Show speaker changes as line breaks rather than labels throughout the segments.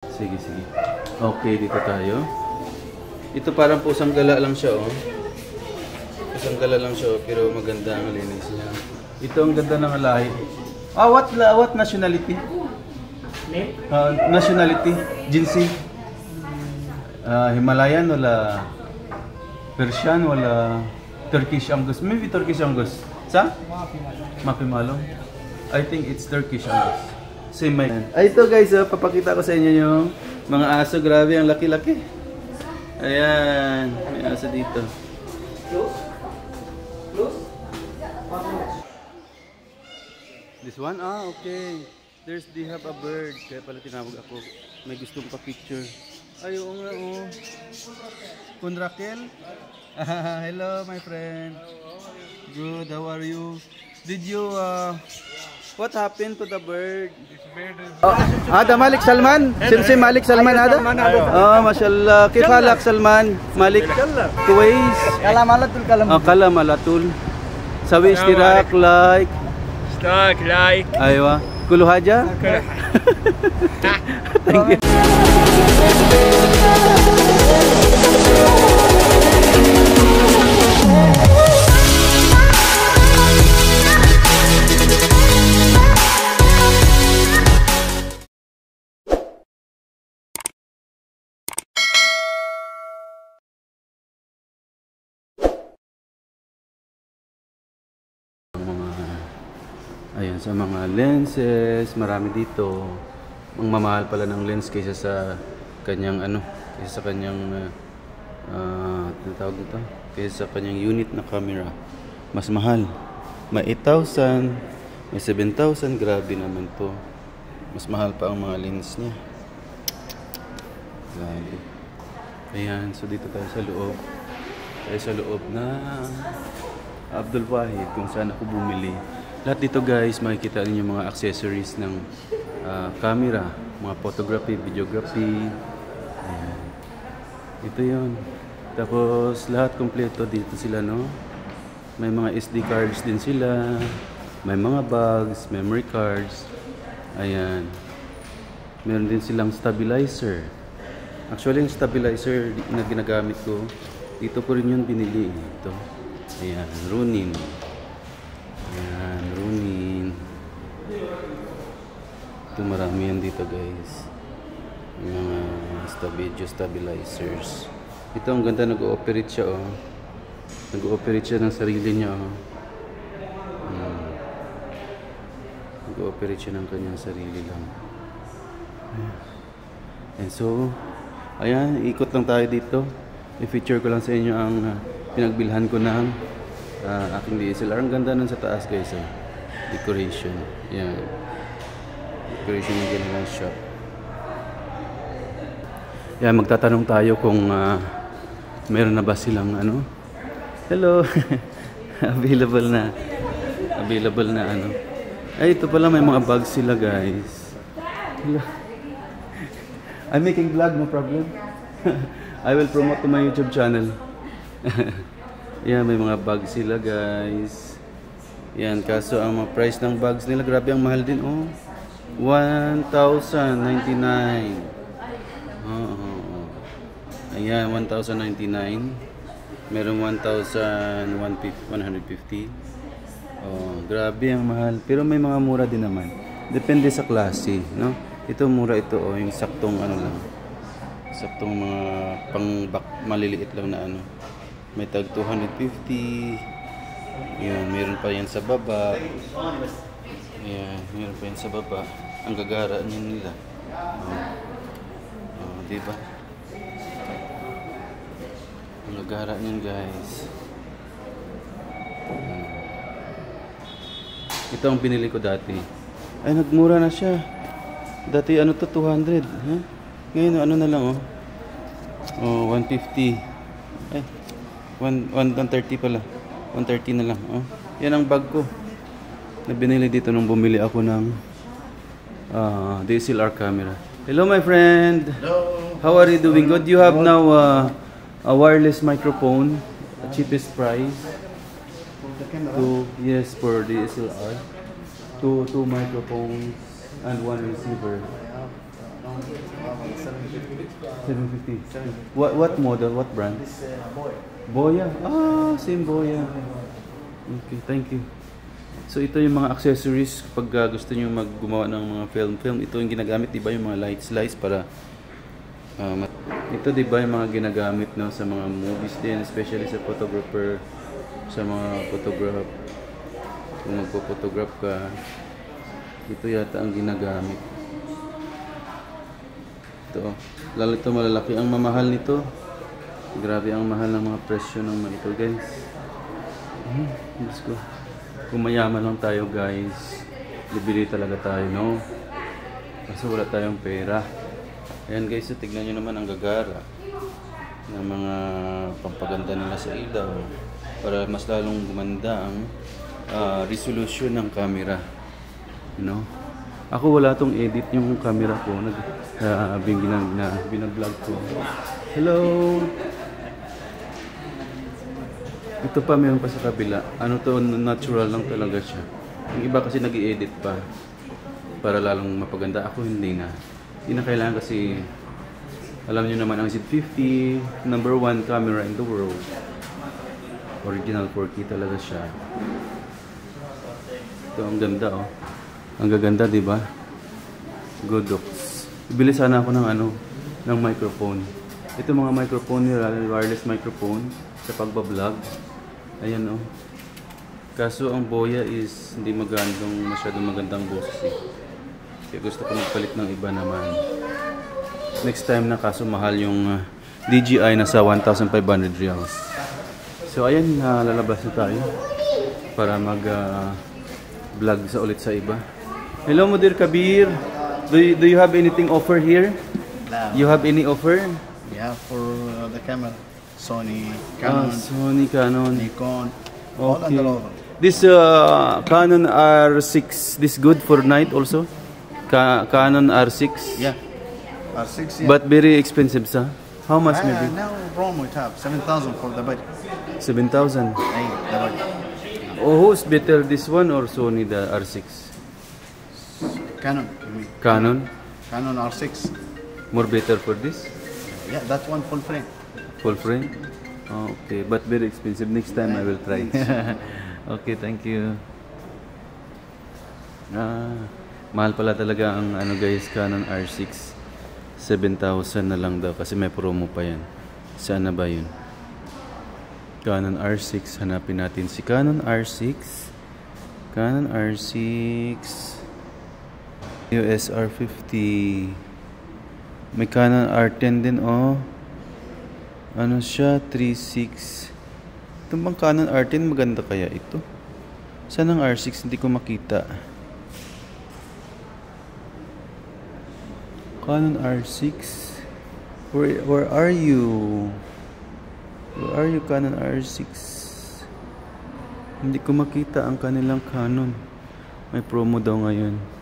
Sige, sige. Okay, dito tayo. Ito parang pusang gala lang siya, oh. Pusang gala lang siya, pero maganda ang linis niya. Ito ang ganda ng lahi. What nationality? Nationality? Jinsi? Himalayan wala Persian wala Turkish Angus? Maybe Turkish Angus. Sa? Mapimalong. I think it's Turkish Angus. Same my. Ito guys, papakita ko sa inyo yung mga aso. Grabe, ang laki-laki. Ayan, may aso dito. This one? Okay. They have a bird. Kaya pala tinawag ako. May gustong pa-picture. Ay, oo nga, oh. Kun Raquel? Hello, my friend. Good, how are you? Did you, what happened to the bird? هذا مالك سلمان سمسم مالك سلمان هذا ما شاء الله كيف حالك سلمان مالك كويس كلام على طول كلام على طول سوي اشتراك لايك ايوه كله حاجه Ayan, sa mga lenses, marami dito. Ang mamahal pala ng lens kaysa sa kanyang kaysa sa kanyang tawag dito, kaysa sa kanyang unit na camera. Mas mahal. May 8,000, may 7,000, grabe naman to. Mas mahal pa ang mga lens niya. Grabe. Ayan, so dito tayo sa loob. Tayo sa loob na Abdul Wahid kung saan ako bumili. Lahat dito guys, makikita niyo mga accessories ng camera, mga photography, videography. Ayan. Ito 'yon. Tapos lahat kompleto dito sila, no? May mga SD cards din sila. May mga bags, memory cards. Ayan. Meron din silang stabilizer. Actually, yung stabilizer na ginagamit ko, dito ko rin yung binili. Ito. Ayan, Ronin. Ayan, Ronin. Ito marami yan dito guys. Yung mga video stabilizers. Ito ang ganda, nag-ooperate siya, oh. Nag-ooperate siya ng sarili niya, oh. Nag-ooperate siya ng kanyang sarili lang. And so, ayan, ikot lang tayo dito. I-feature ko lang sa inyo ang pinagbilhan ko ng aking DSLR. Ang ganda nun sa taas guys, eh. Decoration. Yan. Decoration ng kanilang shop. Yan, magtatanong tayo kung meron na ba silang hello. Available na ay, ito pala, may mga bags sila guys. Hello. I'm making vlog, no problem. I will promote to my YouTube channel. Yan, may mga bags sila guys. Yan, kaso ang mga price ng bags nila, grabe ang mahal din, oh. 1,099. Ayan, 1,099. Merong 1,150. Oh, grabe ang mahal. Pero may mga mura din naman. Depende sa klase, no? Ito mura ito, oh, yung saktong lang. Saktong mga maliliit lang na May tag 250. Yan, meron pa yan sa baba. Yan, meron pa yan sa baba. Ang gagara niyan nila. Diba? Ang gagara niyan guys. Ito ang binili ko dati. Ay, nagmura na siya. Dati 200. Ha? Ngayon na lang, oh. 150. Ay, 130 pala. 130 na lang. Oh. Yan ang bag ko. Na binili dito nung bumili ako ng DSLR camera. Hello my friend.
Hello.
How are you doing? Good. You have now a wireless microphone. Cheapest price. Yes, for DSLR. Two microphones and one receiver. 750. What model? What brand?
This boy.
Boya. Ah, same Boya. Okay, thank you. So ito yung mga accessories kapag gusto niyo gumawa ng mga film. Ito yung ginagamit, 'di ba, yung mga lights para ito, 'di ba, yung mga ginagamit, no, sa mga movies din, especially sa photographer, sa mga photograph. Kung magpo-photograph ka, ito yata ang ginagamit. Ito, lalo ito malalaki. Ang mamahal nito. Grabe ang mahal ng mga presyo ng mga ito, guys. Let's go. Kung mayaman lang tayo, guys, bibili talaga tayo, no? Kasi wala tayong pera. Ayan, guys, so tignan nyo naman ang gagara ng mga pampaganda nila sa ilaw para mas lalong gumanda ang resolution ng camera, you know? Ako wala tong edit yung camera ko, binablog ko. Hello. Ito pa, meron pa sa kabila. Ano to, natural lang talaga siya. Yung iba kasi nag-i-edit pa para lalong mapaganda. Ako hindi na. Hindi na kailangan kasi alam niyo naman ang Z50, number 1 camera in the world. Original 4K talaga siya. Ito ang ganda, oh. Ang gaganda, di ba? Godox. Bibili sana ako ng microphone. Ito mga microphone nila, wireless microphone sa pagbablog. Ayan, oh. Kaso ang Boya is hindi masyadong magandang boses, eh. Kaya gusto ko magpalit ng iba naman. Next time na, kaso mahal yung DJI, nasa 1,500 reals. So ayan, lalabas na tayo para vlog ulit sa iba. Hello, Mudir Kabir. Do you have anything offer here?
No.
You have any offer?
Yeah, for the camera. Sony, Canon,
Sony, Canon,
Nikon, all
okay.
under offer.
This Canon R6, this good for night also? Canon R6?
Yeah, R6, yeah.
But very expensive, sir. How much maybe?
Now Rome we have 7,000 for the budget.
7,000.
Hey, the budget.
Oh, who's better, this one or Sony, the R6?
Canon, you mean?
Canon?
Canon R6.
More better for this?
Yeah, that one full frame.
Full frame? Oh, okay, but very expensive. Next time I will try. Okay, thank you. Mahal pala talaga ang guys, Canon R6. 7,000 na lang daw kasi may promo pa yan. Saan na ba yun? Canon R6, hanapin natin si Canon R6. Canon R6 EOS R50. May Canon R10 din, oh. Ano siya? 3.6. Ito bang Canon R10? Maganda kaya ito? Saan ang R6? Hindi ko makita. Canon R6? Where are you? Where are you, Canon R6? Hindi ko makita ang kanilang Canon. May promo daw ngayon.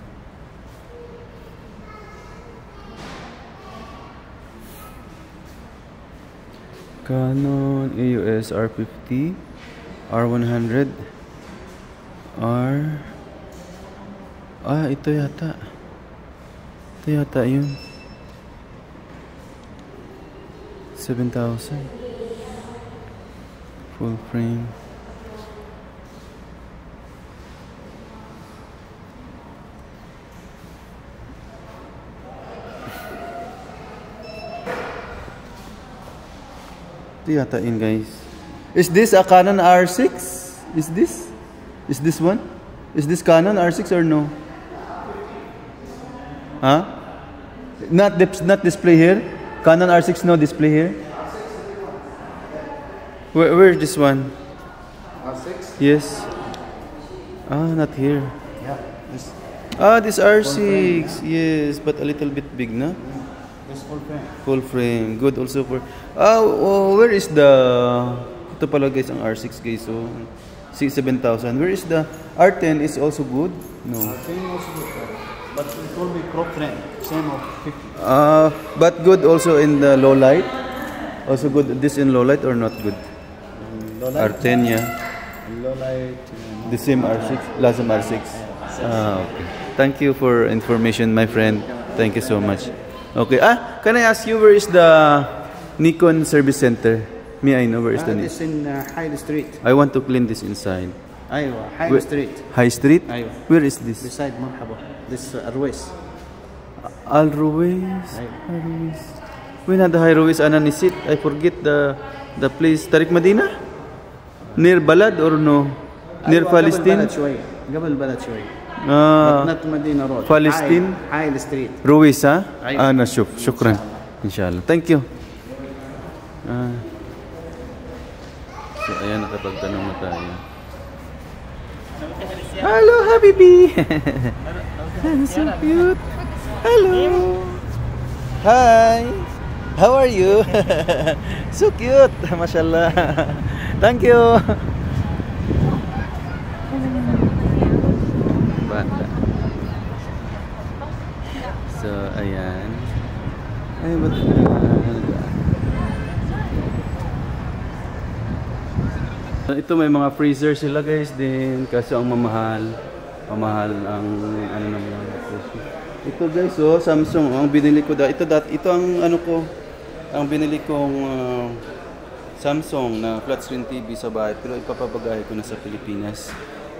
Canon EOS R50, R100, ito yata. Ito yata yun. 7,000. Full frame. Yata in, guys. Is this a Canon R6? Is this one? Is this Canon R6 or no? Huh? Not display here. Canon R6 no display here. Where is this one?
R6?
Yes. Not here.
Yeah, this.
This R6. Yes, but a little bit big, na?
This full frame.
Full frame. Good also for... where is the... Ito pala, guys, ang R6, guys. So, 7,000. Where is the... R10 is also good? No.
R10 also good, but it will be crop frame. Same of 50.
But good also in the low light? Also good this in low light or not good?
Low light.
R10, yeah.
Low light.
The same R6? Lazam R6. Okay. Thank you for information, my friend. Thank you so much. Okay. Can I ask you where is the Nikon service center? May I know where is the Nikon?
It's in High Street.
I want to clean this inside.
أيوة High Street.
High Street?
أيوة.
Where is this?
Beside مرحبا. This Ruiz.
Al Ruiz. Al Ruiz. When had the High Ruiz Ananisit? I forget the place. Tariq Madina? Near Balad or no? Near Palestine?
قبل البلد شوي. قبل البلد شوي. not مدينة رود.
Palestine?
High Street.
Ruiz, ha?
أيوة.
نشوف. شكرا. Inshallah. Thank you. So, ayan, nakapagtanong na tayo. Hello, Habibi! So cute! Hello! Hi! How are you? So cute! Mashallah! Thank you! Bata. So, ayan. Ay, ito may mga freezer sila guys din kasi ang mamahal ang ano naman ito guys Samsung ang binili ko ito ang binili kong Samsung na flat screen TV sa bahay pero ipapabagahe ko na sa Pilipinas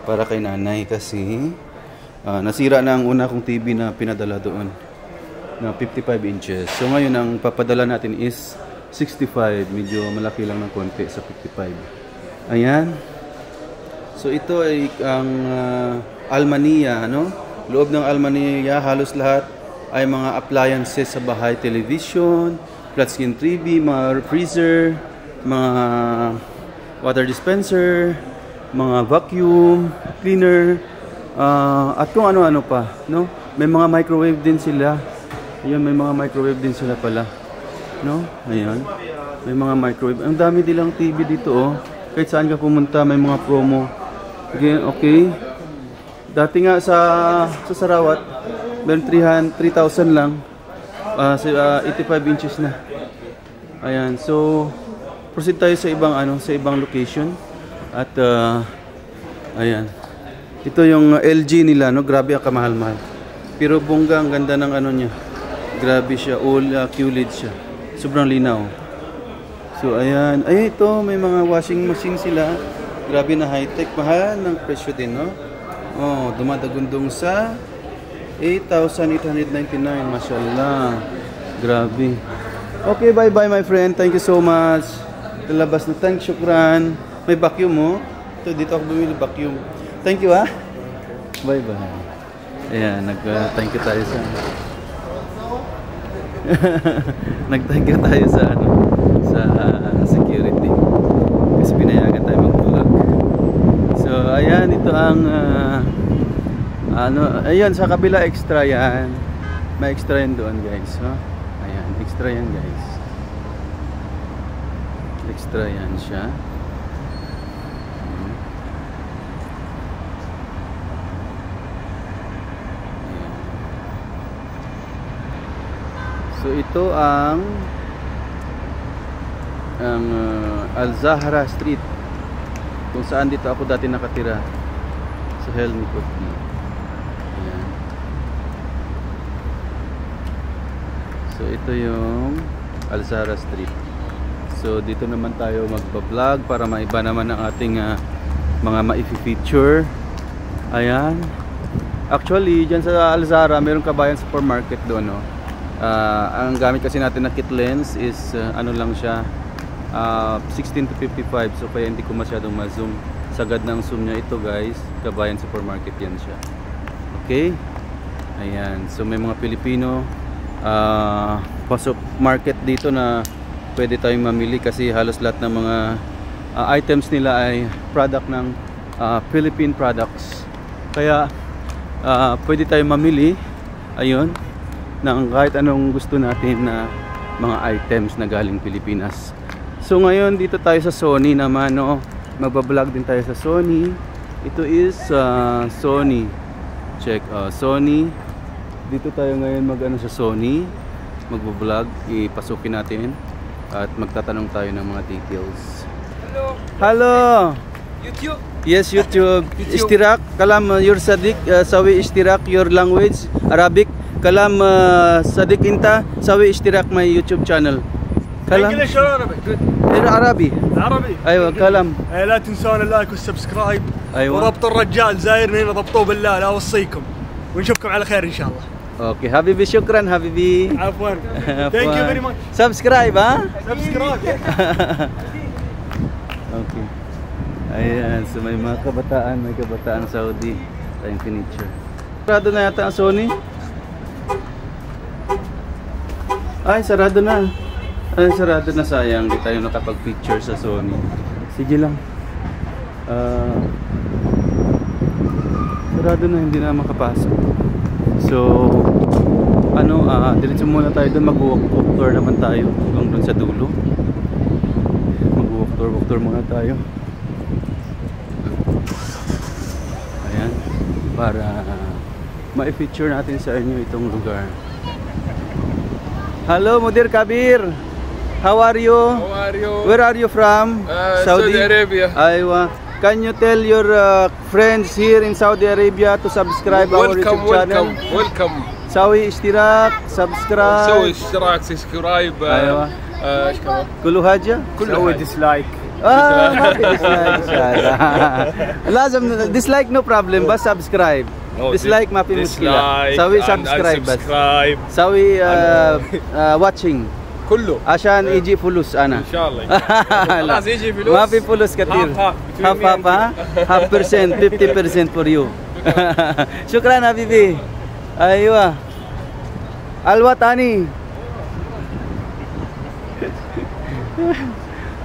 para kay nanay kasi nasira na ang una kong TV na pinadala doon na 55 inches so ngayon ang papadala natin is 65 medyo malaki lang ng konti sa 55. Ayan. So ito ay ang Almania, no? Loob ng Almania, halos lahat ay mga appliances sa bahay, television, flat screen TV, mga freezer, mga water dispenser, mga vacuum cleaner, at kung ano-ano pa, no? May mga microwave din sila. Ayun, may mga microwave din sila pala, no? Ayan. May mga microwave. Ang dami nilang TV dito, oh. Kahit saan ka pumunta, may mga promo. Okay. Dati nga sa Sarawat, meron 3,000 lang. 85 inches na. Ayan. So, proceed tayo sa ibang location. At ayan. Ito yung LG nila, no? Grabe ang kamahal-mahal. Pero bongga, ang ganda ng ano niya. Grabe siya, all QLED siya. Sobrang linaw. So ayan, ito may mga washing machine sila. Grabe na high-tech, mahal ng presyo din, no? Oh, dumadagundong sa 8,899, mashallah. Grabe. Okay, bye-bye my friend. Thank you so much. Talabas na thanks, syukran. May vacuum mo. Ito, dito ako bumili vacuum. Thank you, ha. Bye-bye. Ayan, thank you tayo sa nag-thank you tayo sa security kasi pinayagan tayo mag-vlog. So ayan, ito ang ayan sa kabila extra yan, may extra yan doon guys, ayan, extra yan guys, extra yan siya. So ito ang Al-Zahra Street kung saan dito ako dati nakatira sa Helmicott. Ayan. So ito yung Al-Zahra Street. So dito naman tayo magpa-vlog para maiba naman ang ating mga ma-feature. Ayan. Actually dyan sa Al-Zahra mayroong Kabayan Supermarket doon, no? Ang gamit kasi natin na kit lens is ano lang siya 16 to 55, so kaya hindi ko masyadong ma-zoom. Sagad ng zoom niya ito guys, Kabayan Supermarket yan siya. Okay, ayan, so may mga Pilipino pasok market dito na pwede tayong mamili kasi halos lahat ng mga items nila ay product ng Philippine products, kaya pwede tayong mamili ayun ng kahit anong gusto natin na mga items na galing Pilipinas. So ngayon dito tayo sa Sony naman, no? Magbablog din tayo sa Sony. Ito is Sony. Check, Sony. Dito tayo ngayon sa Sony. Magbablog, ipasukin natin at magtatanong tayo ng mga details.
Hello.
Hello.
YouTube.
Yes, YouTube. Istirak, kalam your Sadiq, sawi istirak your language Arabic. كلام صديق انت سوي اشتراك ماي يوتيوب channel. كلام
انجلش ولا عربي؟
عربي.
عربي.
ايوه كلام.
لا تنسون اللايك والسبسكرايب.
ايوه.
وربط الرجال زايرني هنا ضبطوه بالله لا اوصيكم. ونشوفكم على خير ان شاء الله.
اوكي حبيبي شكرا حبيبي.
عفوا. ثانك يو فيري ماتش.
سبسكرايب ها.
Subscribe.
Okay. Ayan, so may mga kabataan Saudi tayong furniture. Sarado na yata ang Sony. Ay, sarado na. Ay, sarado na, sayang. Hindi tayo nakapag-picture sa Sony. Sige lang. Sarado na, hindi na makapasok. So, diretso muna tayo doon. Mag-walk tour naman tayo. Hanggang doon sa dulo. Mag-walk tour muna tayo. Ayan. Para ma-feature natin sa inyo itong lugar. Hello, Mudir Kabir. How are you?
How are you?
Where are you from?
Saudi Arabia.
Aywa. Can you tell your friends here in Saudi Arabia to subscribe our YouTube channel?
Welcome.
سوي اشتراك سبسكرايب.
سوي اشتراك سبسكرايب.
ايوه.
ايش كمان؟
كل حاجة؟
سوي ديسلايك.
ما في ديسلايك ان شاء الله. لازم ديسلايك نو بروبلم بس سبسكرايب. ديسلايك ما في مشكلة. سوي سبسكرايب بس. سوي واتشنج.
كله
عشان يجي فلوس انا
ان شاء الله. خلاص يجي فلوس.
ما في فلوس كثير. هاف percent 50% for you. شكرا حبيبي. ايوه الوطني.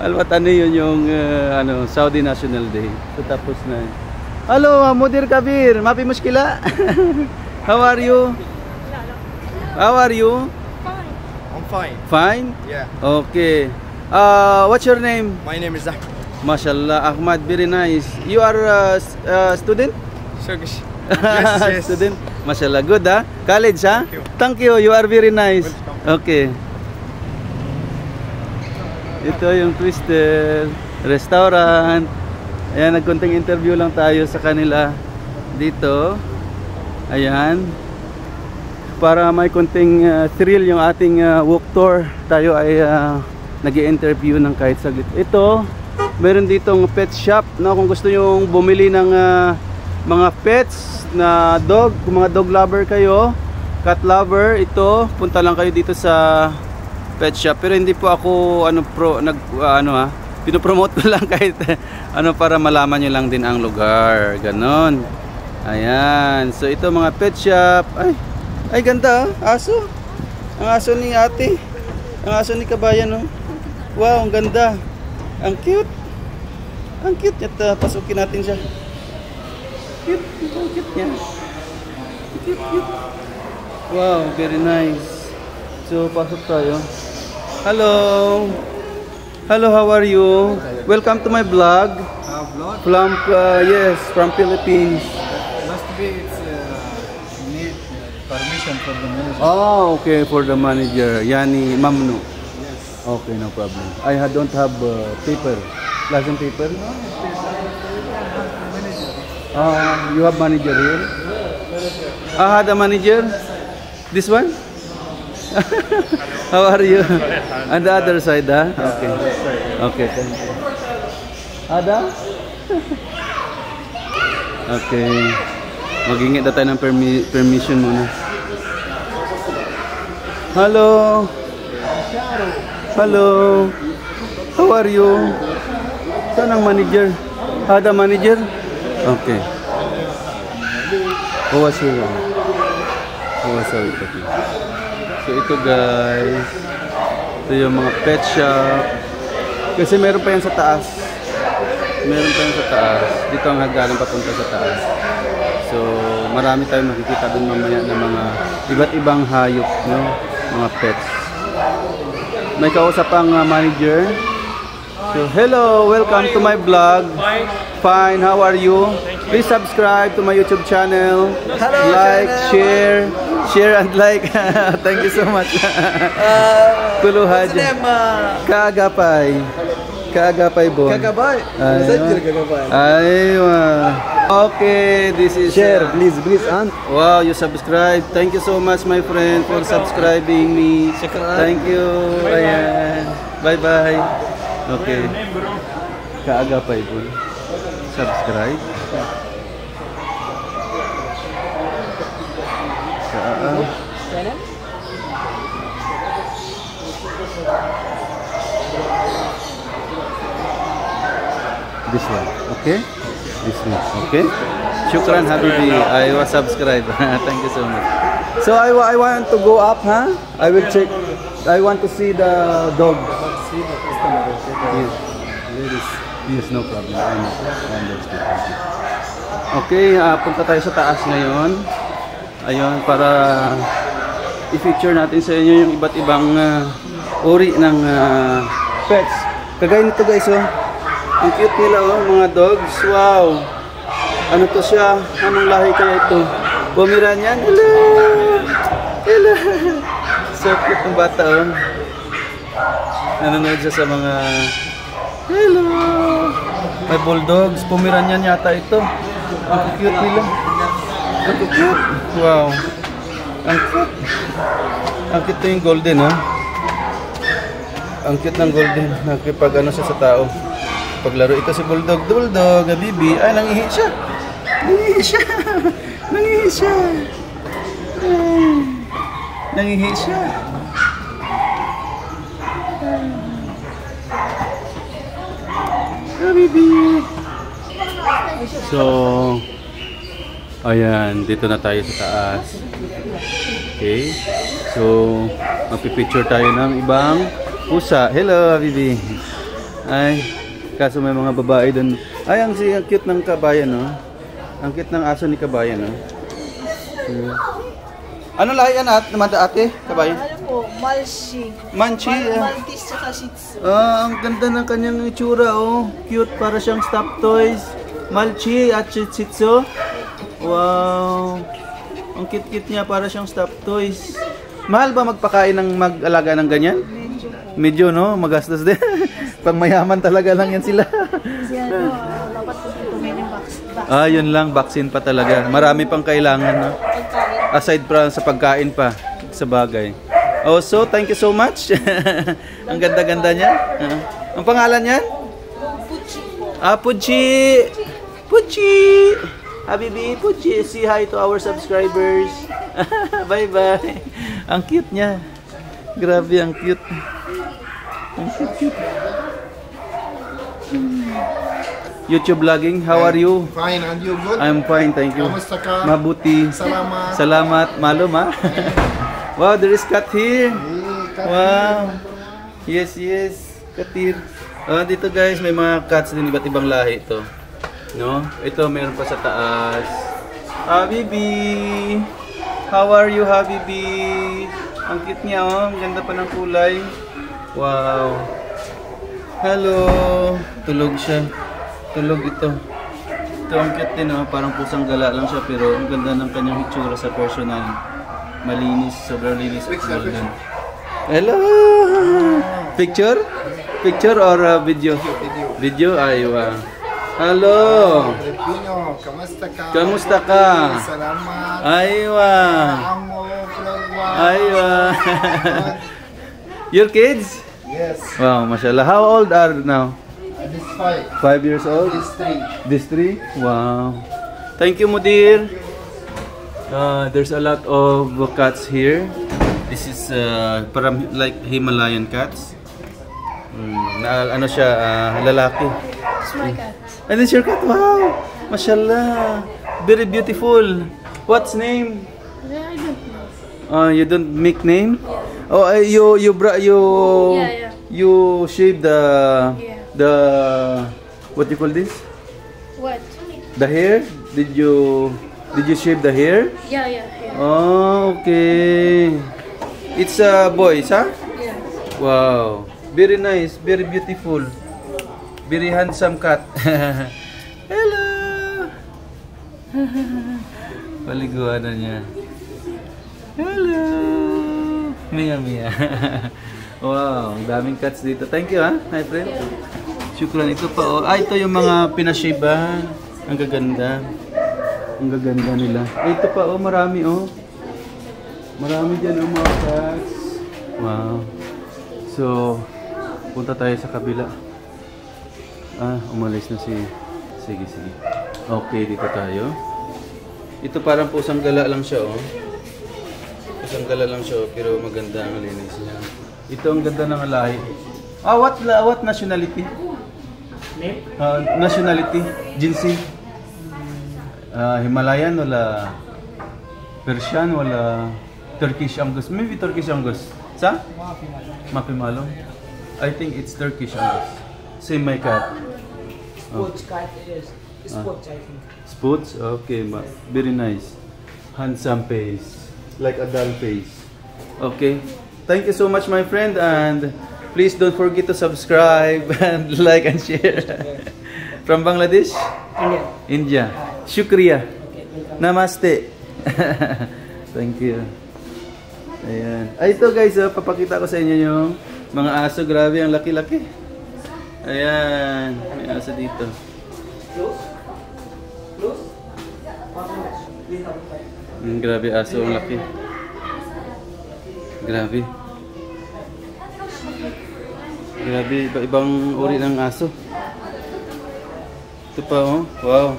Alwatani yun yung Saudi National Day. So tapos na. Hello, Mudir Kabir. Mapi muskila. How are you? How are you?
I'm fine.
Fine?
Yeah.
Okay. What's your name?
My name is Ahmed.
Mashallah, Ahmad, very nice. You are a student?
Turkish.
Yes. Student. Mashallah, good ha? College ha? Thank you. You are very nice. Okay. Ito yung Twister Restaurant. Ayan, nagkunting interview lang tayo sa kanila dito. Ayan. Para may kunting thrill yung ating walk tour. Tayo ay nag-i-interview ng kahit saglit. Ito, meron ditong pet shop. No? Kung gusto nyo bumili ng mga pets na dog, kung mga dog lover kayo, cat lover, ito, punta lang kayo dito sa pet shop. Pero hindi po ako pinopromote ko lang kahit para malaman nyo lang din ang lugar. Ganon. Ayan. So ito mga pet shop. Ay ganda aso. Ang aso ni ate. Ang aso ni kabayan oh. Wow, ang ganda. Ang cute. Ang cute niya. Pasukin natin siya. Cute. Ang cute niya. Cute. Wow, very nice. So pasok tayo. Hello. Hello, how are you? Welcome to my vlog.
Vlog?
From from Philippines.
Must be need permission from the manager.
Oh, okay, for the manager. Yani Mamnu.
Yes.
Okay, no problem. I don't have paper. License paper? You have manager here? Had a manager? This one? How are you? On the other side, ha? Okay. Okay, thank you. Ada? Okay. Mag-ingat na tayo ng permission muna. Hello. Hello. How are you? Saan ang manager? Ada manager? Okay. Who was here? So ito guys, ito yung mga pet shop. Kasi meron pa yan sa taas. Dito ang hagdanan papunta sa taas. So marami tayong makikita dun mamaya ng mga iba't ibang hayop, no? Mga pets. May kausap ang manager. So hello, welcome to my vlog. Fine, how are you? Please subscribe to my YouTube channel. Like, share and like. Thank you so much. Kuluhad. Kaagapay. Kaagapay Bon.
Kagabay.
Aywa.
Kagabay.
Aywa. Okay, this is
Share, please, and
wow, you subscribe. Thank you so much, my friend, for subscribing me. Thank you. Ayan. Bye-bye. Okay. Kaagapay Bon. Subscribe. This one, okay? This one, okay? Shukran Habibi, I was subscribed. Thank you so much. So I want to go up, huh? I will check. I want to see the dog. Yes, yes, no problem. I understand. Okay, punta tayo sa taas ngayon. Ayun, para i-feature natin sa inyo yung iba't ibang uri ng pets. Kagaya nito guys, oh. Ang cute nila, oh, mga dogs. Wow. Ano to siya? Anong lahi kaya ito? Pomeranian? Hello! Hello! So cute ng bata, oh. Nanonood siya sa mga... Hello! May bulldogs. Pomeranian yata ito. Ang cute nila. Ang cute. Wow. Ang cute. Ang cute yung golden, oh. Ang cute ng golden. Nakipag ano siya sa tao. Paglaro ito si Bulldog. Bulldog, Habibi. Ay, nangihi siya. Nangihi siya. Nangihi siya. Nangihi siya. Habibi. So, ayan. Dito na tayo sa taas. Okay. So, magpipicture tayo ng ibang pusa. Hello, Habibi. Ay, kaso may mga babae doon. Ay, ang cute ng kabayan, no? Ang cute ng aso ni kabayan, no? Ano lahi yan ate? Kabayan?
Ano po, Malshi.
Manchi.
Maltese tsaka Shih Tzu.
Ang ganda ng kanyang itsura, oh. Cute, para siyang stuffed toys. Malchi at Shih Tzu. Wow. Ang cute-cute niya, para siyang stuffed toys. Mahal ba magpakain ng mag-alaga ng ganyan? Medyo, no? Magastos din. Pang mayaman talaga lang yan sila.
Kasi ano, dapat po dito may vaccine.
Ah, yun lang. Vaccine pa talaga. Marami pang kailangan, no?
Pagkain.
Aside from sa pagkain pa. Sa bagay. Oh, so, thank you so much. Ang ganda-ganda niya. Ang pangalan niyan?
Puchi po.
Ah, Puchi! Puchi! Habibi, Puchi! Say hi to our subscribers. Bye-bye. Ang cute niya. Grabe, ang cute. Ang cute. YouTube vlogging, how are you?
Fine, and you good?
I'm fine, thank you.
Kamusta ka?
Mabuti.
Salamat.
Salamat. Malum, ha? Wow, there is cat here.
Kat.
Wow. Yes, yes. Cat here. Dito guys, may mga cats din, iba't ibang lahi ito. No? Ito, meron pa sa taas. Habibi! How are you, Habibi? Ang cute niya, oh. Ang ganda pa ng kulay. Wow. Hello. Tulog siya. Tulog ito. Ito ang cute din, oh. Parang pusang gala lang siya, pero ang ganda ng kanyang hitsura sa personal. Malinis, sobrang linis at golden. Hello. Picture? Picture or video? Video. Aywa. Hello.
Filipino, kamusta ka?
Kamusta ka?
Salamat.
Aywa.
Amo, vlogwa.
Aywa. Your kids?
Yes.
Wow, mashallah. How old are now?
This 5.
5 years old?
This 3.
This 3? Wow. Thank you, Mudir. There's a lot of cats here. This is parang like Himalayan cats. Ano siya, lalaki.
It's my cat.
And this your cat? Wow! Mashallah. Very beautiful. What's name?
I don't know.
You don't make name?
Yeah.
Oh,
Yeah.
you shave
Yeah.
the what do you call this?
What?
The hair? Did you shave the hair?
Yeah.
Oh, okay. It's a boys, huh?
Yeah.
Wow. Very nice, very beautiful. Very handsome cat. Hello. Paliguan na niya. Hello. Mia. Wow, ang daming cats dito. Thank you, ha, my friend. Shukran. Ito pa oh. Ah, ito yung mga pinashiban. Ang gaganda. Ang gaganda nila. Ay, ito pa oh, marami oh. Marami dyan oh mga cats. Wow. So, punta tayo sa kabila. Ah, umalis na si... Sige, sige. Okay, dito tayo. Ito parang pusang gala lang siya oh. Pusang gala lang siya oh, pero maganda ang linis niya. Ito ang ganda ng lahi. Ah, what nationality? Name? Nationality, jinsi. Himalayan wala Persian wala Turkish Angus. Maybe Turkish Angus. Sa? Mapi Malong. I think it's Turkish Angus. Same my cat.
Sports cat is sports, I think.
Sports? Okay, very nice. Handsome face. Like a doll face. Okay. Thank you so much my friend and please don't forget to subscribe and like and share. From Bangladesh?
India.
India. Shukriya. Namaste. Thank you. Ayan. Ay, ito guys, oh, papakita ko sa inyo yung mga aso. Grabe, ang laki-laki. Ayan. May aso dito. Grabe, aso. Ang laki. Grabe. Grabe, iba-ibang uri ng aso. Ito pa, oh. Wow.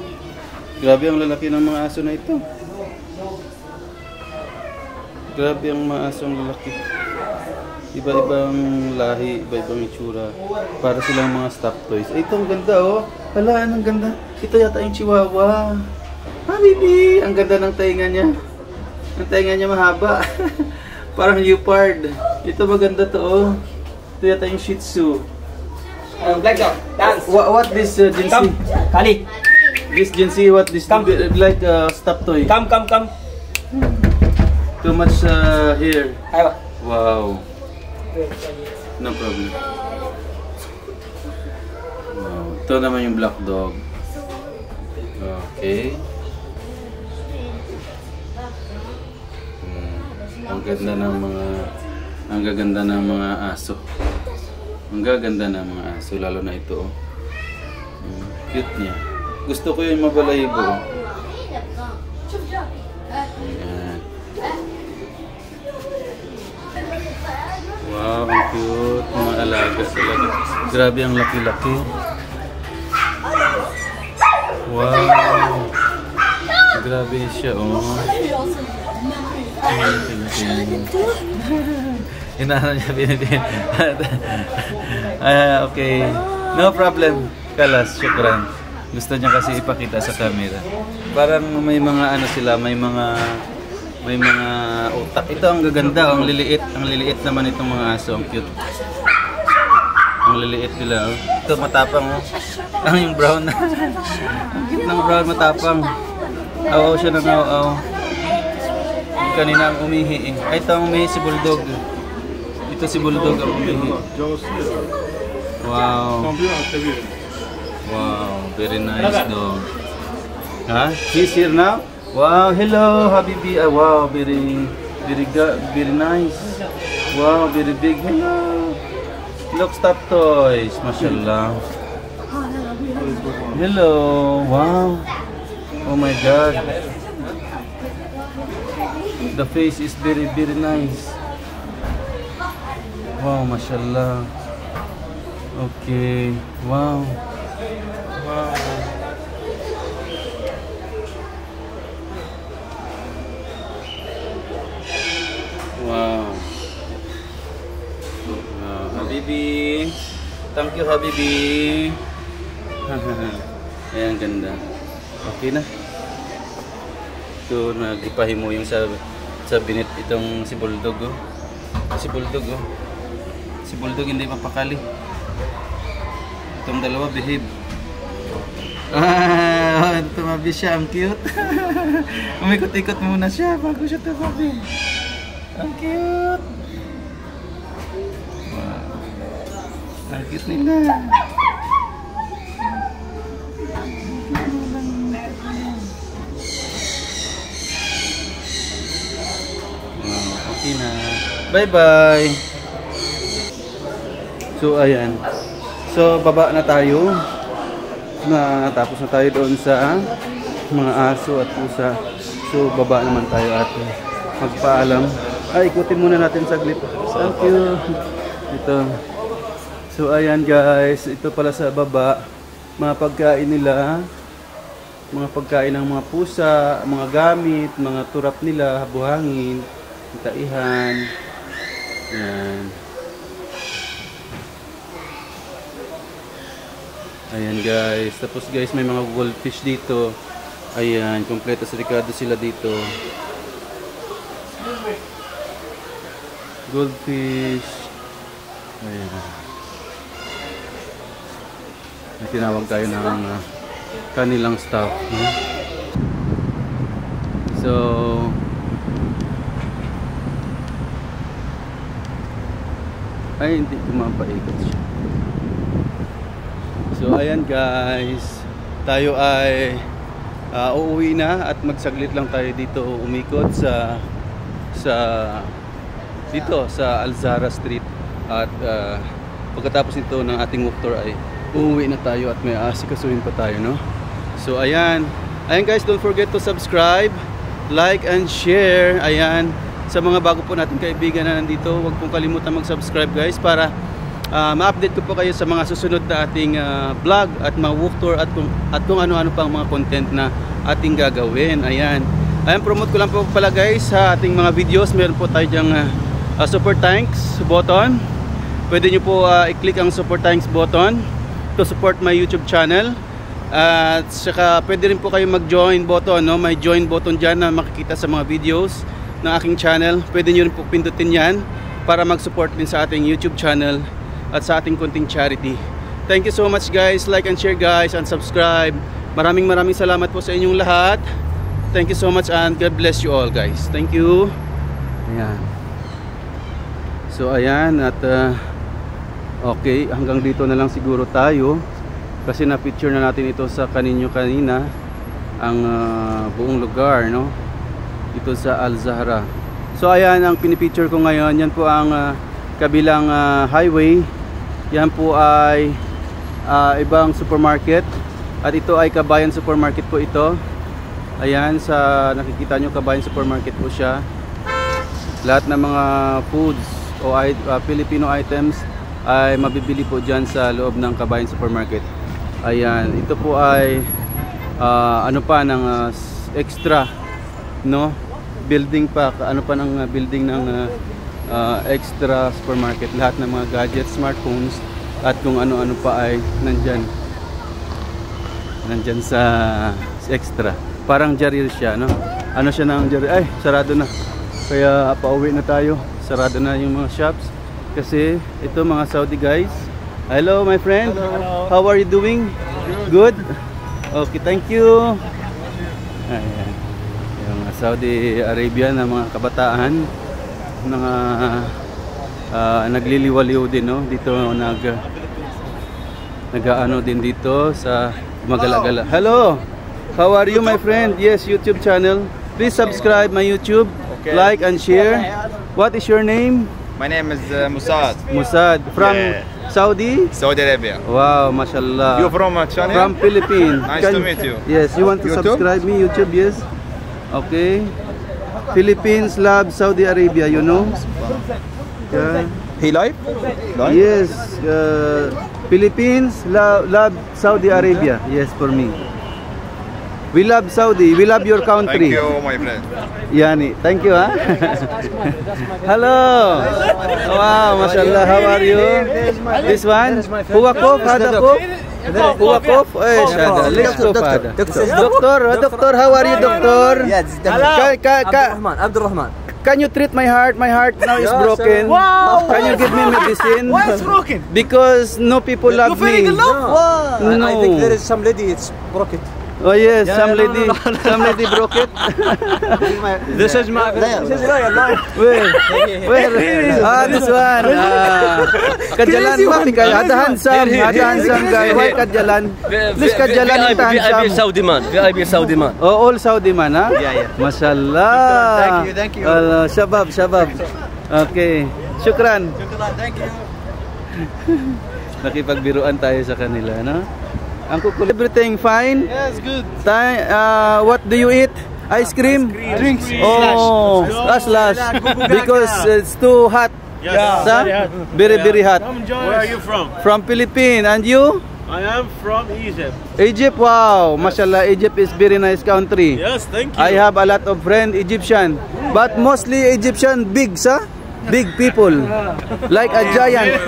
Grabe ang lalaki ng mga aso na ito. Grabe ang mga asong lalaki. Iba-ibang lahi, iba-ibang itsura. Para silang mga stuffed toys. Ay, ito ang ganda oh. Hala, ang ganda. Ito yata yung chihuahua. Ah, baby! Ang ganda ng tainga niya. Ang tainga niya mahaba. Parang leopard. Ito maganda to oh. Ito yata yung Shih Tzu.
Black dog, dance.
What this Jinsi?
Come, Kali.
This Jinsi, what this?
Come.
Like stuffed toy.
Come.
Too much hair.
Ayaw.
Wow. No problem. Wow. Ito naman yung black dog. Okay. Ang ganda ng mga aso. Ang gaganda ng mga aso, lalo na ito. Cute niya. Gusto ko yung mabalahibo. Ayan. Wow, ang cute. Mga alaga talaga. Grabe ang laki-laki. Wow. Grabe siya, oh. Inaano niya binibigyan. Okay. No problem. Kalas, syukran. Gusto niya kasi ipakita sa camera. Parang may mga ano sila, may mga utak. Ito ang gaganda, ang liliit. Ang liliit naman itong mga aso. Ang cute. Ang liliit nila. Oh. Ito matapang. Oh. Ang yung brown. Ang cute ng brown, matapang. Awaw siya ng awaw. Kanina ang umihi eh. Ay, ito ang umihi si Bulldog. Ito si Bulldog ang umihi. Wow. Wow, very nice dog. Huh? He's here now? Wow, hello, Habibi. Wow, very nice. Wow, very big. Hello. Look, stuffed toys. Mashallah. Hello. Wow. Oh my God. The face is very nice. Wow, mashallah. Okay. Wow. Wow. Wow. Wow, Habibi. Thank you, Habibi. Ayan, ganda. Okay na. Ito, nagipahimo yung sa binit itong si Bulldog. Oh. Si Bulldog. Oh. Si Bulldog hindi mapakali. Itong dalawa, behave. Ah, tumabi siya. Ang cute. Umikot-ikot muna siya bago siya tumabi. Ang cute. Wow. Ang cute nila. Wow, okay na. Bye-bye. So, ayan. So, baba na tayo. Tapos na tayo doon sa mga aso at pusa. So, baba naman tayo at magpaalam. Ay, ikutin muna natin saglit. Thank you. Ito. So, ayan guys. Ito pala sa baba. Mga pagkain nila. Mga pagkain ng mga pusa, mga gamit, mga turap nila, buhangin, taihan. Ayan. Ayan guys. Tapos guys, may mga goldfish dito. Ayan, kompleto sa Ricardo sila dito. Goldfish. Ayan. Tinawag tayo ng kanilang staff. So, ay hindi kumapaikot siya. So, ayan guys. Tayo ay uuwi na at magsaglit lang tayo dito umikot sa dito sa Al-Zahra Street at pagkatapos nito ng ating walk tour ay uuwi na tayo at may asikasuhin pa tayo, no? So ayan guys, don't forget to subscribe, like and share. Ayan, sa mga bago po natin kaibigan na nandito, huwag pong kalimutan mag-subscribe guys para ma-update ko po kayo sa mga susunod na ating vlog at mga walk tour at kung ano-ano pang mga content na ating gagawin. Ayan, promote ko lang po pala guys sa ating mga videos. Meron po tayo dyang super thanks button. Pwede nyo po i-click ang super thanks button to support my YouTube channel. At saka pwede rin po kayo mag-join button, no? May join button dyan na makikita sa mga videos ng aking channel. Pwede nyo rin po pindutin yan para mag-support din sa ating YouTube channel at sa ating konting charity. Thank you so much guys. Like and share guys and subscribe. Maraming salamat po sa inyong lahat. Thank you so much and God bless you all guys. Thank you. Ayan. So ayan at okay, hanggang dito na lang siguro tayo kasi na-picture na natin ito sa kanina ang buong lugar, no? Dito sa Al-Zahra. So ayan ang pinipicture ko ngayon. Yan po ang kabilang highway. Yan po ay ibang supermarket at ito ay Kabayan Supermarket po ito. Ayan, sa nakikita nyo, Kabayan Supermarket po siya. Lahat ng mga foods o Filipino items ay mabibili po dyan sa loob ng Kabayan Supermarket. Ayan, ito po ay ano pa ng extra, no? Building pa, ano pa ng building ng extra supermarket. Lahat ng mga gadgets, smartphones at kung ano-ano pa ay nandyan sa extra. Parang Jarir siya, no? Ano siya ng Jarir? Ay, sarado na. Kaya pauwi na tayo. Sarado na yung mga shops. Kasi ito mga Saudi guys. Hello my friend. Hello. How are you doing? Good? Okay, thank you. Ayan. Yung Saudi Arabia na mga kabataan. Mga nagliliwaliw din, no? Dito nag-ano din dito sa magalagala. Hello. How are you my friend? Yes, YouTube channel. Please subscribe my YouTube. Okay. Like and share. What is your name?
My name is Musad.
Musad. From Saudi?
Saudi Arabia.
Wow, mashallah.
You from China?
From Philippines.
Nice to meet you.
Yes, you want to subscribe me YouTube? Yes. Okay. Philippines love Saudi Arabia, you know? Yeah.
He live?
Yes. Philippines love Saudi Arabia. Yes, for me. We love Saudi. We love your country.
Thank you, my friend.
Yani, thank you, ha? Hello. Wow, mashallah. How are you? This one? Huwakov, Hadakov? Huwakov? Eh, shada. Let's go, Fada. Doctor, how are you, doctor?
Abdurrahman.
Can you treat my heart? My heart now is broken.
Wow.
Can you give me medicine?
Why it's broken?
Because no people love me.
Wow.
No.
I think there is some lady, it's broken.
Oh yes, some lady broke it.
This is my
Where? This one. Kadjalan mati kay adahan sam guy. Why kadjalan? Please kadjalan intahan sam.
VIP Saudi man. VIP Saudi man.
Oh, all Saudi man, ha?
Yeah.
Mashallah.
Thank you.
Shabab. Okay. Shukran.
Thank you.
Nakipagbiruan tayo sa kanila, no? Ang kukulit. Everything fine?
Yes, good.
What do you eat? Ice cream?
Drinks.
Oh, slash. Because it's too hot.
Yeah,
Sa?
very hot.
Very hot.
Where are you from?
From Philippines. And you?
I am from Egypt.
Egypt, wow. Mashallah, Egypt is very nice country.
Yes, thank you.
I have a lot of friends Egyptian. But mostly Egyptian big, sa? Big people. Like a giant.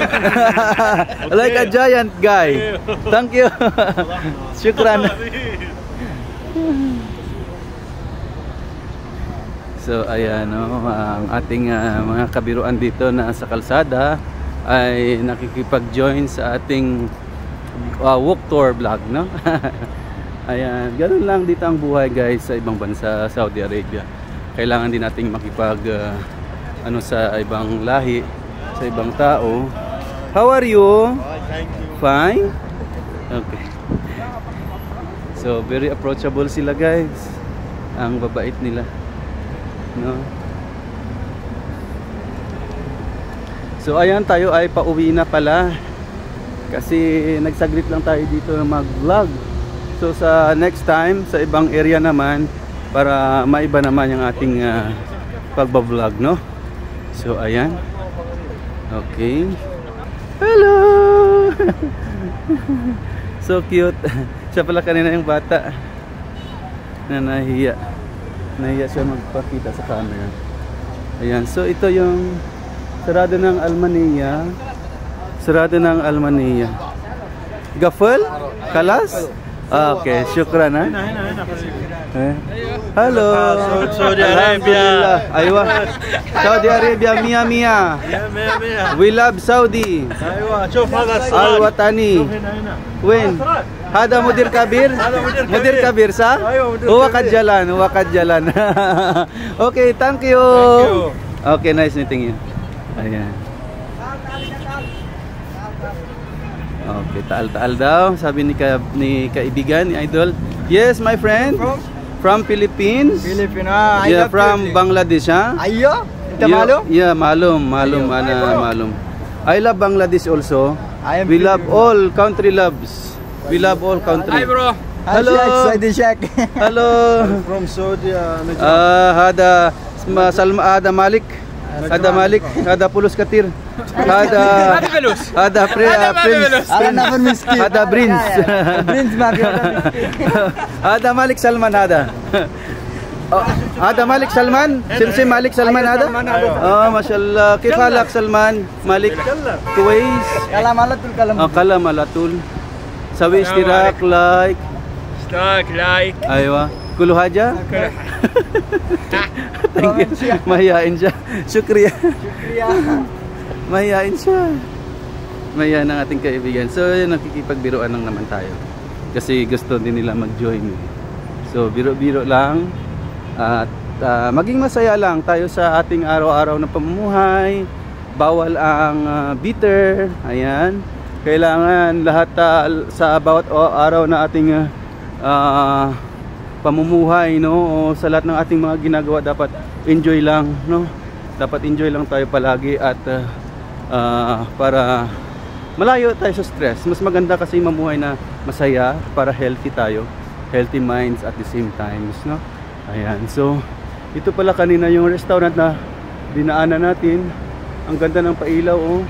Like a giant guy. Thank you. Shukran. So ayan, no, ang ating mga kabiruan dito na sa kalsada ay nakikipag-join sa ating walk tour vlog, no? Ayan, ganun lang dito ang buhay guys sa ibang bansa, Saudi Arabia. Kailangan din nating makipag ano sa ibang lahi, sa ibang tao. How are you?
Thank you.
Fine? Okay. So very approachable sila guys. Ang babait nila, no? So ayan, tayo ay pauwi na pala. Kasi nagsaglit lang tayo dito na mag-vlog. So sa next time, sa ibang area naman, para maiba naman yung ating pagbablog, no? So ayan. Okay. Hello! So cute. Siya pala kanina yung bata na nahiya. Nahiya siya magpakita sa camera. Ayan. So ito yung sarado ng Almania. Sarado ng Almania. Gafel? Kalas? Okay, syukran ha. Hello.
Saudi Arabia.
Aywa. Saudi Arabia, Mia Mia. We love Saudi.
ايوه شوف هذا السؤال.
Al-Watani. When? Hada Mudir Kabir? Mudir Kabir sa? Huwa kad jalan, huwa kad jalan. Okay, thank you. Okay, nice meeting you. Ayan. Okay, taal-taal daw, sabi ni kaibigan, ni Idol. Yes, my friend. From Philippines.
Philippines.
Yeah, from Bangladesh, ha?
Ayo.
Yeah, malum. I love Bangladesh also. We love all country loves. We love all country.
Hi bro.
Hello. Hello.
From Saudi.
Hada Salma, Malik. Hada Malik, hada Pulus Katir. Hada
فلوس.
Hada Prince. Hada Prince. Hada Malik Salman hada. Hada Malik Salman. Simsim Malik Salman hada. Oh, mashallah. Kif halak Salman Malik? Kuwais. Kalamalatul. Sawi istirak like.
اشتراك لايك.
Aywa. Kulu haja. Thank you. Mahihain siya. Shukriya. Mahihain siya. Mahihain ang ating kaibigan. So nakikipagbiruan lang naman tayo. Kasi gusto din nila mag-join. So biro-biro lang. At maging masaya lang tayo sa ating araw-araw na pamumuhay. Bawal ang bitter. Ayan. Kailangan lahat sa bawat araw na ating pamumuhay, no, o sa lahat ng ating mga ginagawa dapat enjoy lang, no? Dapat enjoy lang tayo palagi at para malayo tayo sa stress. Mas maganda kasi mamuhay na masaya para healthy tayo, healthy minds at the same times, no? Ayan. So ito pala kanina yung restaurant na dinaanan natin. Ang ganda ng pailaw, oh.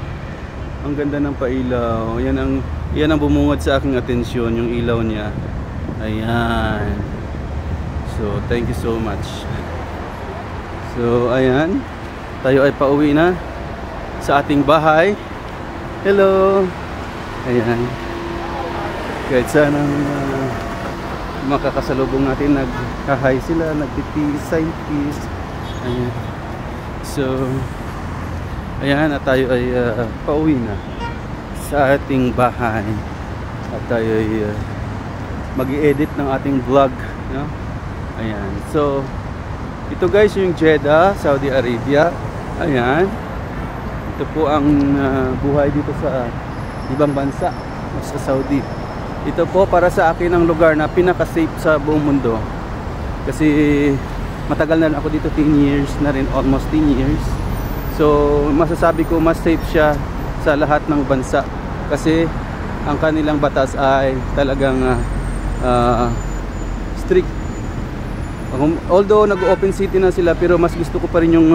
Ang ganda ng pailaw. Yan ang bumungad sa aking atensyon, yung ilaw niya. Ayan. So, thank you so much. So, ayan. Tayo ay pauwi na sa ating bahay. Hello. Ayan. Kahit saan ang makakasalubong natin, nagkahay sila, nagpitis, sign peace. Ayan. So, ayan, at tayo ay pauwi na sa ating bahay. At tayo ay mag-i-edit ng ating vlog, no? Ayan. So ito guys yung Jeddah, Saudi Arabia. Ayan. Ito po ang buhay dito sa ibang bansa sa Saudi. Ito po para sa akin ang lugar na pinaka-safe sa buong mundo. Kasi matagal na ako dito, 10 years na rin, almost 10 years. So masasabi ko mas safe siya sa lahat ng bansa kasi ang kanilang batas ay talagang strict. Although nag-open city na sila, pero mas gusto ko pa rin yung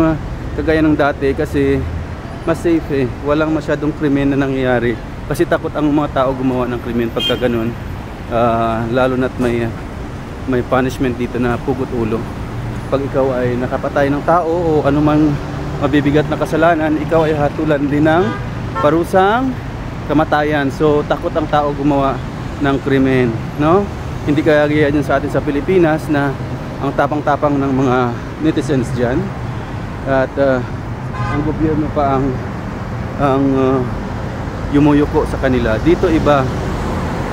kagaya ng dati kasi mas safe walang masyadong krimen na nangyayari kasi takot ang mga tao gumawa ng krimen pagka ganun. Lalo na't may punishment dito na pugot ulo. Pag ikaw ay nakapatay ng tao o anumang mabibigat na kasalanan, ikaw ay hatulan din ng parusang kamatayan. So takot ang tao gumawa ng krimen, no? Hindi kaya yan sa atin sa Pilipinas na ang tapang-tapang ng mga netizens dyan at ang gobyerno pa ang yumuyuko sa kanila. Dito iba,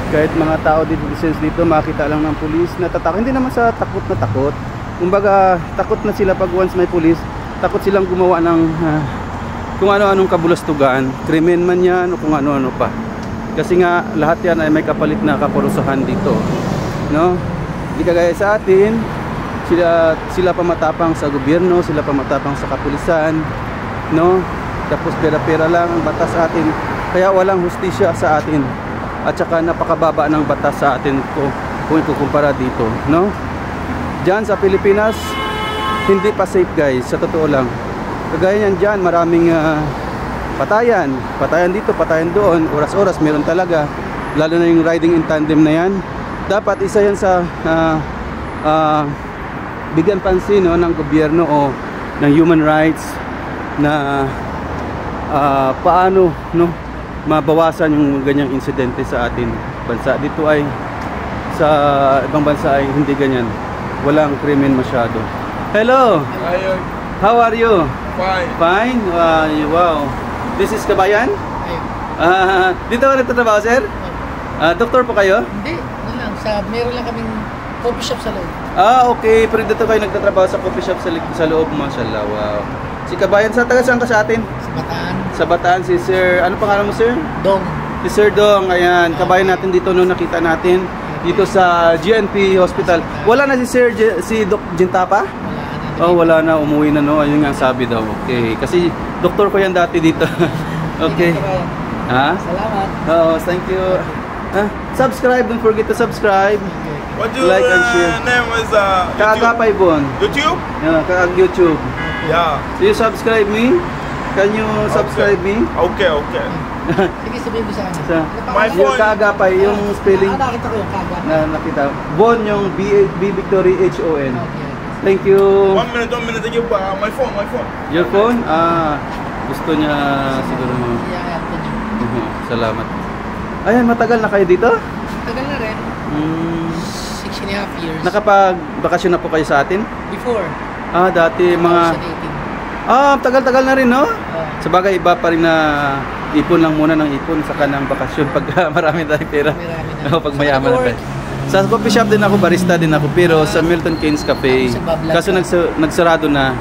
kahit mga tao dito, netizens dito, makita lang ng pulis, natatakot. Hindi naman sa takot na takot, kumbaga takot na sila pag once may pulis, takot silang gumawa ng kung ano-anong kabulastugan, krimen man yan o kung ano-ano pa. Kasi nga lahat yan ay may kapalit na kaparusahan dito, no? Hindi kagaya sa atin, sila pamatapang sa gobyerno, sila pamatapang sa kapulisan, no? Tapos pera-pera lang ang batas sa atin, kaya walang hustisya sa atin. At saka napakababa ng batas sa atin kung ikukumpara dito, no? Diyan sa Pilipinas, hindi pa safe guys, sa totoo lang. Kagaya yan dyan, maraming patayan dito, patayan doon, oras-oras meron talaga, lalo na yung riding in tandem na yan. Dapat isa yan sa bigyan pansin, no, ng gobyerno o ng human rights na paano, no, mabawasan yung ganyang insidente sa ating bansa. Dito ay sa ibang bansa ay hindi ganyan, walang krimen masyado. Hello, how are you? Fine. Wow. This is Kabayan? Dito ka nagtatrabaho, sir? Doktor po kayo?
Hindi, lang. Meron lang kaming coffee shop sa loob.
Okay. Pero dito kayo nagtatrabaho sa coffee shop sa loob, mashallah. Wow. Si Kabayan, taga saan ka sa atin?
Sa Bataan.
Sa Bataan, si Sir, ano pangalan mo, sir?
Dong.
Si Sir Dong, ayan. Kabayan natin dito nung nakita natin dito sa GNP Hospital. Wala na si Sir, si Doc Jintapa? Oh, wala na, umuwi na, no. Ayun nga ang sabi daw. Okay. Kasi doktor ko yan dati dito. Okay. Ha?
Salamat.
Oh, thank you. Subscribe, don't forget to subscribe.
What do you
Like and share.
name is
Kaagapay Bon.
YouTube?
Yeah, Kaag YouTube.
Yeah.
Do you subscribe me? Can you subscribe me?
Okay.
Sige, sabihin mo sa kanya.
Sa
My
yung
phone.
Kaagapay, yung spelling
Nakita ko yung kaga.
na nakita. Bon yung B Victory H-O-N.
Okay.
Thank you.
1 minute, take my phone.
Your phone? Gusto niya siguro. Salamat. Ayan, matagal na kayo dito?
Tagal na rin. 6.5 years.
Nakapag-bakasyon na po kayo sa atin?
Before.
Dati mga...
2018.
Tagal-tagal na rin, no?
Oh.
Sabagay, iba pa rin na ipon lang muna ng ipon saka ng bakasyon pag marami tayong pera.
Marami na.
Pag mayaman na tayo. Sa coffee shop din ako, barista din ako, pero sa Milton Keynes Cafe. Kaso nagsarado na.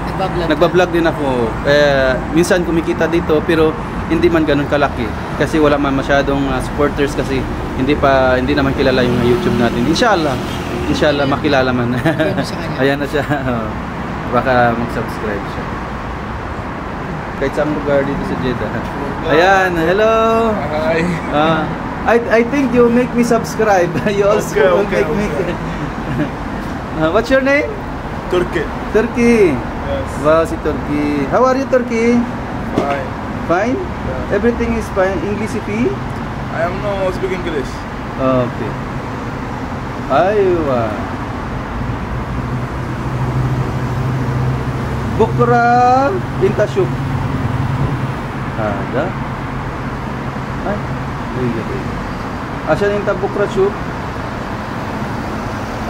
Nagbablog din ako. Kaya minsan kumikita dito, pero hindi man ganun kalaki. Kasi wala man masyadong supporters kasi hindi naman kilala yung YouTube natin. Inshallah makilala man. Ayan na siya. Baka mag-subscribe siya. Kahit saan lugar dito sa Jeddah. Ayan, hello.
Hi.
I think you make me subscribe. You also
Okay.
me. What's your name?
Turkey.
Turkey.
Yes.
Wow, si Turkey. How are you, Turkey?
Fine.
Fine?
Yeah.
Everything is fine. English if
I am no speak English.
Okay. Aywa. Bukra Intashub. Ada. Ay. عشان انت بكره تشوف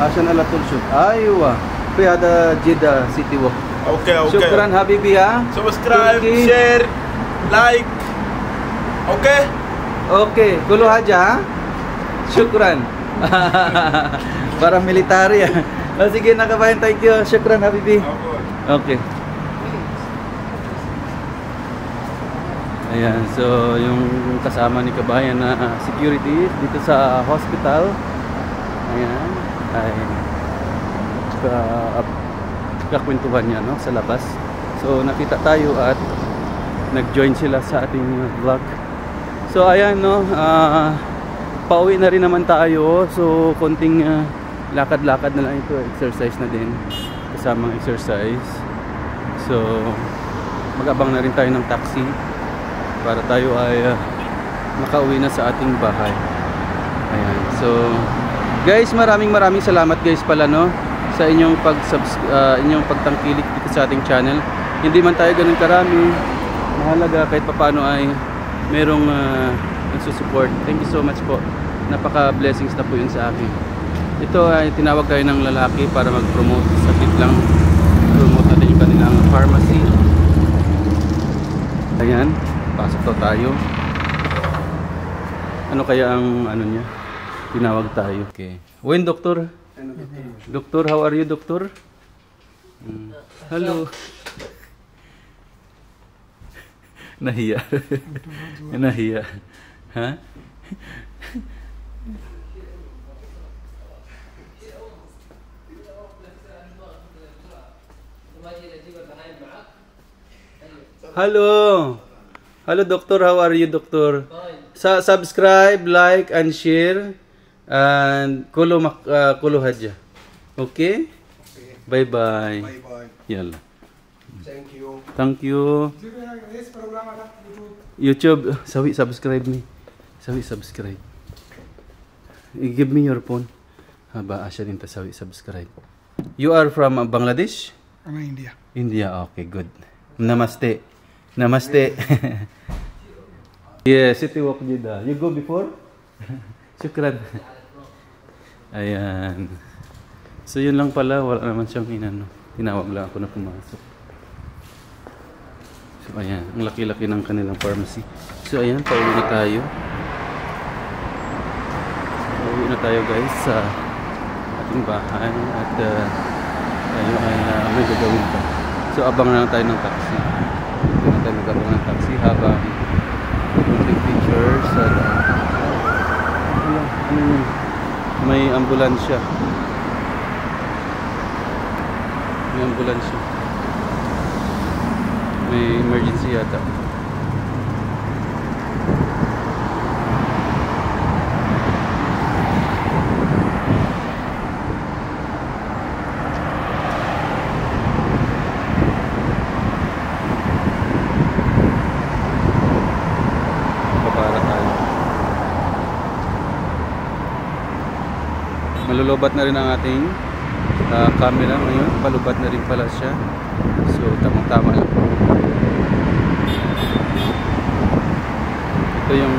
عشان على طول شوف ايوه في هذا جدة سيتي ووك.
Okay.
شكرا حبيبي.
Subscribe,
Turkey.
share, like. Okay?
Okay, كله حاجة. شكرا. Para military. Sige na kabayan, thank you. Shukran habibi. Okay. Ayan, so yung kasama ni kabayan na security dito sa hospital, ayan, ay kakwentuhan niya, no, sa labas. So nakita tayo at nag-join sila sa ating vlog. So ayan no, pauwi na rin naman tayo. So konting lakad-lakad na lang ito, exercise na din, kasamang exercise. So mag-abang na rin tayo ng taxi para tayo ay makauwi na sa ating bahay. Ayan. So guys, maraming salamat guys pala no sa inyong inyong pagtangkilik dito sa ating channel. Hindi man tayo ganun karami, mahalaga kahit papaano ay merong nagsusupport. Thank you so much po. Napaka blessings na po yun sa akin. Ito ay tinawag tayo ng lalaki para mag-promote. Sakit lang, promote natin yung kanilang pharmacy. Ayan, pasok to tayo. Ano kaya ang ano niya? Tinawag tayo. Okay. When doktor? Doktor, how are you, doktor? Hello. Nahiya. Nahiya. Ha? Hello. Hello, doctor. How are you, doctor? Subscribe, like, and share. And kulo hadya. Okay? Bye-bye.
Bye-bye.
Yalla.
Thank you.
Thank you. YouTube, sawi subscribe me. Sawi subscribe. Give me your phone. Haba asya din ta sawi subscribe. You are from Bangladesh?
I'm India.
India, okay, good. Namaste. Namaste. Yes, City Walk Jeddah. You go before? Syukran. Ayan. So yun lang pala, wala naman siyang inano. Tinawag lang ako na pumasok. So ayan, ang laki-laki ng kanilang pharmacy. So ayan, pauwi na tayo. Pauwi na tayo guys sa ating bahay at tayo ay may gagawin pa. So abang na lang tayo ng taxi. Ito na tayo magabang ng taxi habang konting pictures sa ano yun? May ambulansya. May ambulansya. May emergency yata. Papara tayo. Malulubat na rin ang ating camera ngayon. Palubat na rin pala siya. So tamang-tama lang po. Ito yung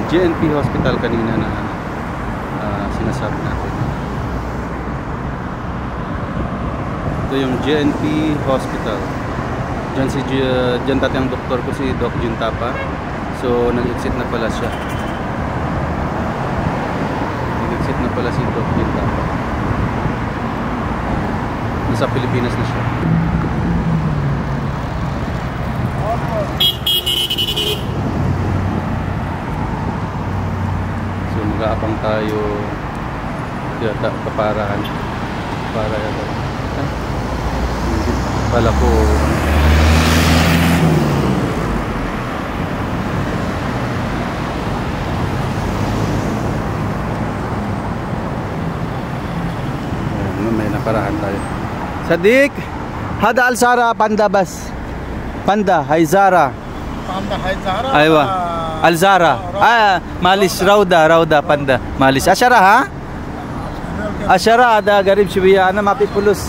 GNP Hospital kanina na sinasabi natin. Ito yung GNP Hospital. Diyan dati ang doktor ko si Doc Juntapa. So nag-exit na pala siya. Nag-exit na pala si Doc Juntapa. Nasa Pilipinas na siya. So mag-aapang tayo yata kaparahan para yata pala ko may naparahan tayo. Sadiq, hada al-Sara panda bas. Panda, Haizara.
Panda Haizara.
Aywa. Al-Zara. Malis Rauda panda. Malis. Asyara ha? Asyara ada garib sibiya ana mapipulus.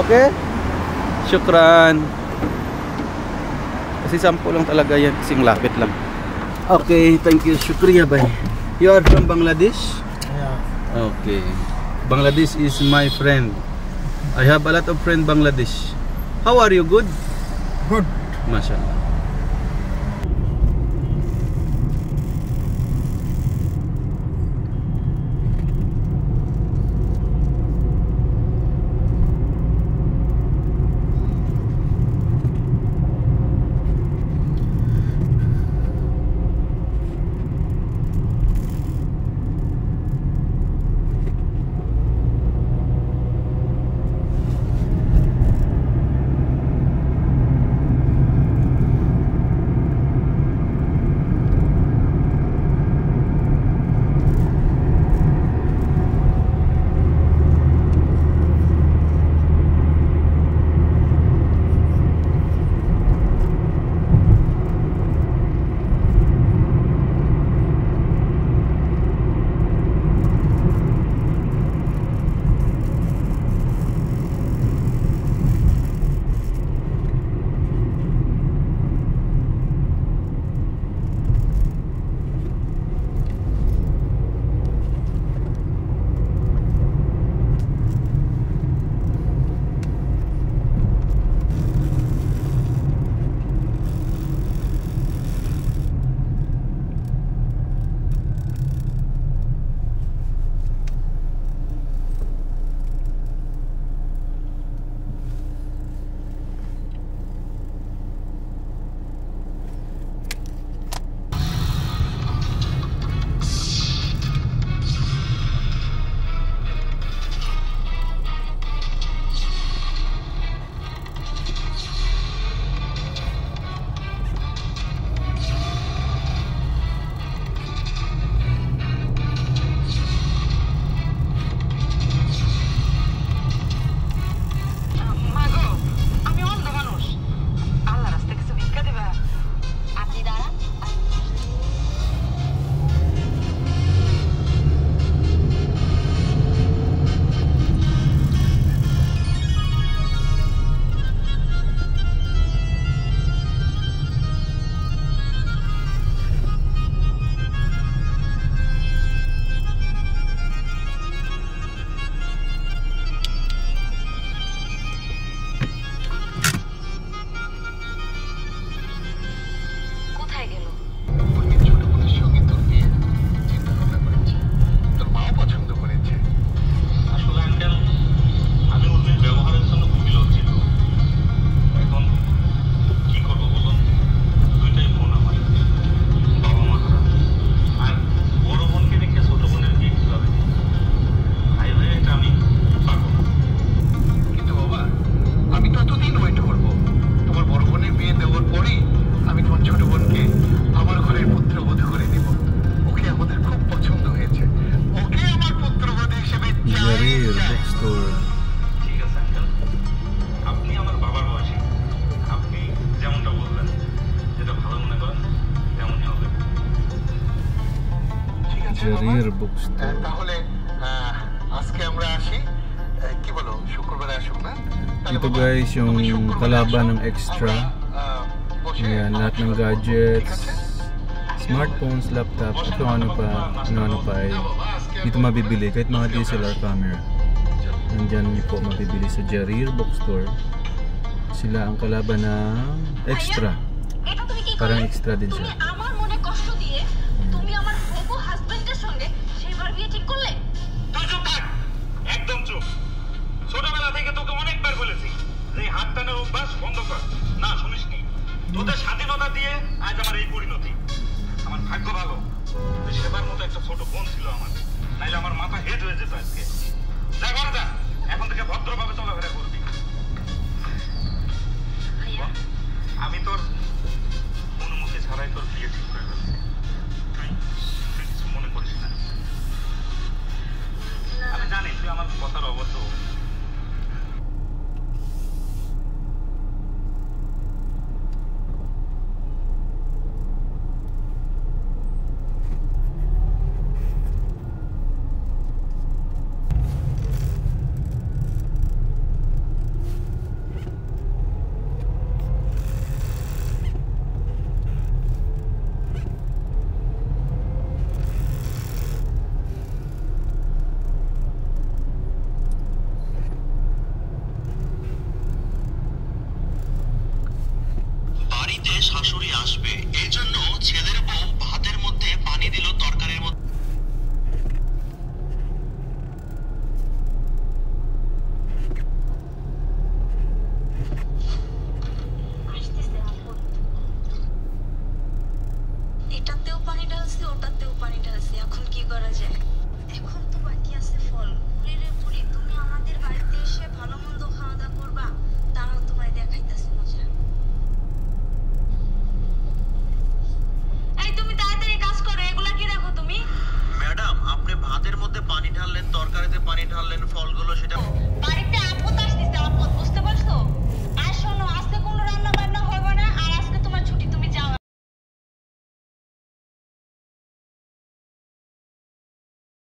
Okay? Syukran. Kasi sampo lang talaga yan, kasing lapit lang. Okay, thank you. Shukriya bhai. You are from Bangladesh?
Yeah.
Okay. Bangladesh is my friend. I have a lot of friends Bangladesh. How are you? Good?
Good.
Mashallah. Jarir Bookstore.
তাহলে আজকে আমরা আসি কি বলো শুক্রবার আসুন না
Ito guys yung kalaban ng extra. Ayan, lahat ng gadgets, smartphones, laptop, at kung ano pa ay dito mabibili kahit mga DSLR camera. Nandyan niyo po mabibili sa Jarir Bookstore. Sila ang kalaban ng extra. Parang extra din siya.
আমার মনে কষ্ট দিয়ে তুমি আমার হবু হাজবেন্ডের সঙ্গে সেইবার বিয়ে ঠিক করলে
তুই চুপ থাক একদম চুপ ছোটবেলা থেকে তোকে অনেকবার বলেছি যে হাত টানের অভ্যাস বন্ধ কর না শুনিসনি তোদের স্বাধীনতা দিয়ে আজ আমার এই পরিণতি আমার ভাগ্য ভালো যে সেবার মতো একটা ছোট বোন ছিল আমার নাইলে আমার মাথা হেড হয়ে যেত আজকে যা ঘরে যা এখন থেকে ভদ্রভাবে চলাফেরা করবি আমি তোর অনুমতি ছাড়াই তোর বিয়ে ঠিক করে ফেলছি তুই কিছু মনে করিস না আমি জানি তুই আমার কথার অবশ্য
বাড়িতে শাশুড়ি আসবে এই জন্য ছেলের বউ ভাতের মধ্যে পানি দিল তরকারির মধ্যে
এটাতেও পানি ঢালছি ওটাতেও পানি ঢালছি এখন কি করা যায় এখন তো বাকি আছে ফল রে বুড়ি তুমি আমাদের বাড়িতে এসে ভালো মন্দ খাওয়া দাওয়া করবা তারাও তোমায় দেখাইতেছে